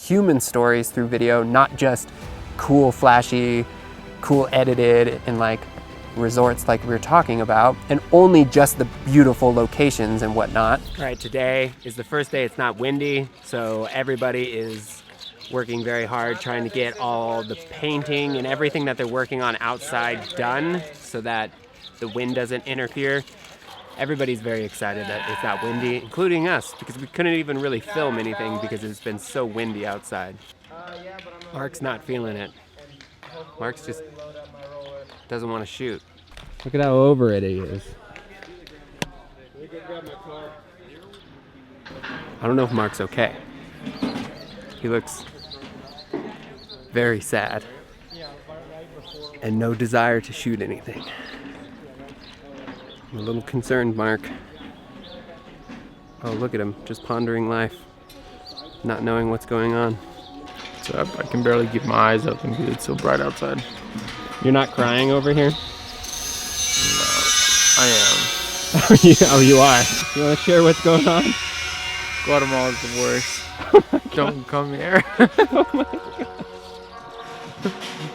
human stories through video, not just cool, flashy, cool edited and like resorts like we were talking about, and only just the beautiful locations and whatnot. All right, today is the first day it's not windy, so everybody is working very hard trying to get all the painting and everything that they're working on outside done so that the wind doesn't interfere. Everybody's very excited that it's not windy, including us, because we couldn't even really film anything because it's been so windy outside. Mark's not feeling it. Mark's just doesn't want to shoot. Look at how over it he is. I don't know if Mark's okay. He looks very sad and no desire to shoot anything. I'm a little concerned, Mark. Oh, look at him, just pondering life, not knowing what's going on. So I can barely keep my eyes open because it's so bright outside. You're not crying over here? No, I am. Oh, you are? You want to share what's going on? Guatemala is the worst. Don't come here. Oh my God.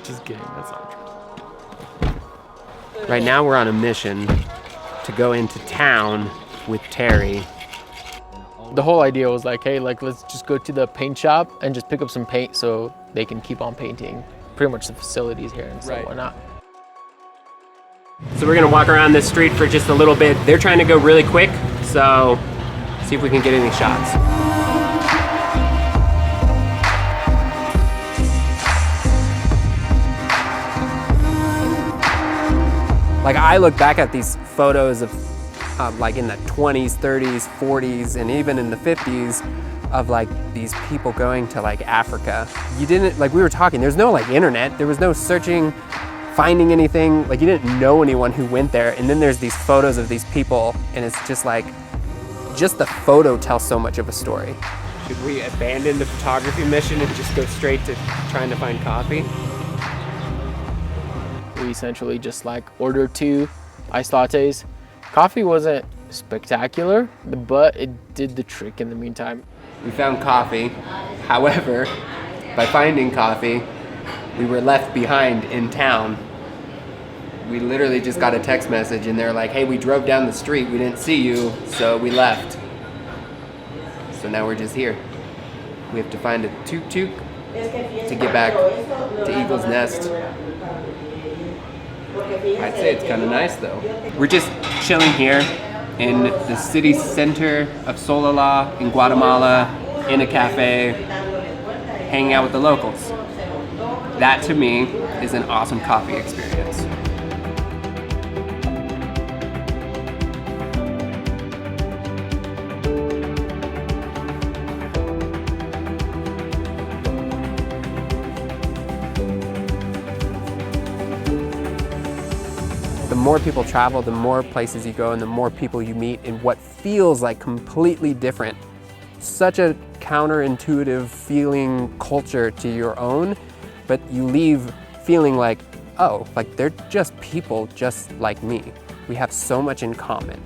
Just kidding, that's not true. Right now we're on a mission to go into town with Terry. The whole idea was like, hey, like let's just go to the paint shop and just pick up some paint so they can keep on painting pretty much the facilities here and stuff, whatnot. So we're gonna walk around this street for just a little bit. They're trying to go really quick, so see if we can get any shots. Like I look back at these photos of like in the 20s, 30s, 40s, and even in the 50s of like these people going to like Africa. You didn't, like we were talking, there's no like internet, there was no searching, finding anything, like you didn't know anyone who went there, and then there's these photos of these people, and it's just like, just the photo tells so much of a story. Should we abandon the photography mission and just go straight to trying to find coffee? We essentially just like ordered 2 iced lattes. Coffee wasn't spectacular, but it did the trick in the meantime. We found coffee. However, by finding coffee, we were left behind in town. We literally just got a text message and they're like, hey, we drove down the street, we didn't see you, so we left. So now we're just here. We have to find a tuk-tuk to get back to Eagle's Nest. I'd say it's kind of nice though. We're just chilling here in the city center of Solala in Guatemala, in a cafe, hanging out with the locals. That to me is an awesome coffee experience. The more people travel, the more places you go and the more people you meet in what feels like completely different. Such a counterintuitive feeling culture to your own, but you leave feeling like, oh, like they're just people just like me. We have so much in common.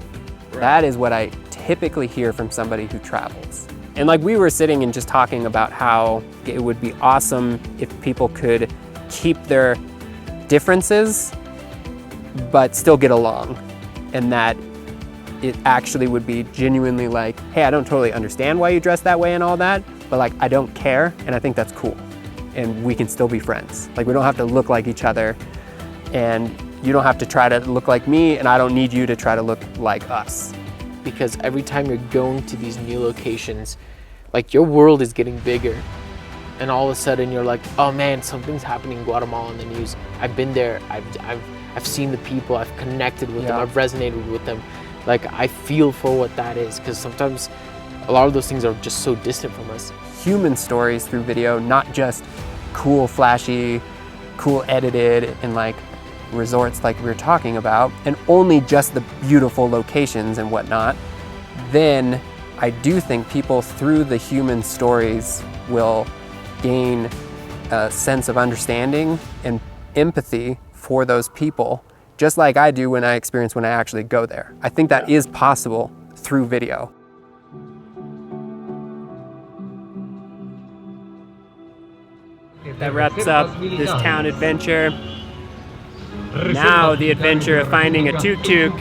Right. That is what I typically hear from somebody who travels. And like we were sitting and just talking about how it would be awesome if people could keep their differences but still get along, and that it actually would be genuinely like, hey, I don't totally understand why you dress that way and all that, but like I don't care, and I think that's cool, and we can still be friends. Like we don't have to look like each other, and you don't have to try to look like me, and I don't need you to try to look like us. Because every time you're going to these new locations, like your world is getting bigger, and all of a sudden you're like, oh man, something's happening in Guatemala in the news. I've been there, I've seen the people, I've connected with them, I've resonated with them. Like I feel for what that is, because sometimes a lot of those things are just so distant from us. Human stories through video, not just cool, flashy, cool edited and like resorts like we were talking about, and only just the beautiful locations and whatnot, then I do think people through the human stories will gain a sense of understanding and empathy for those people, just like I do when I actually go there. I think that is possible through video. that wraps up this town adventure. Now the adventure of finding a tuk-tuk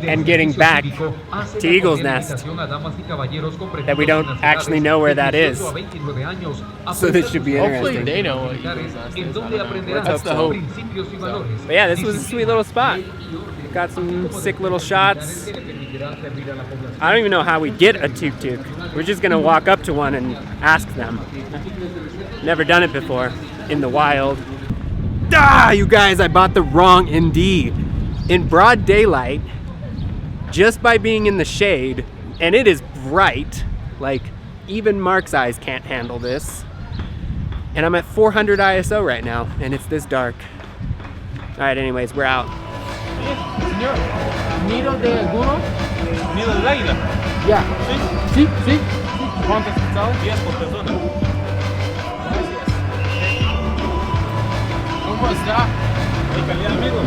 and getting back to Eagle's Nest that we don't actually know where that is. So this should be Hopefully interesting. they know what Eagle's Nest is. I don't know. That's the hope. But yeah, this was a sweet little spot. Got some sick little shots. I don't even know how we get a tuk-tuk. We're just gonna walk up to one and ask them. Never done it before in the wild. Ah, you guys, I bought the wrong ND. In broad daylight, just by being in the shade, and it is bright, like even Mark's eyes can't handle this. And I'm at 400 ISO right now, and it's this dark. All right, anyways, we're out. Señor, ¿nido de alguno? Nido del águila. Ya. Sí, sí. ¿Cuántas pensadas? 10 por persona. ¿Cómo está? ¿Hay calidad, amigo?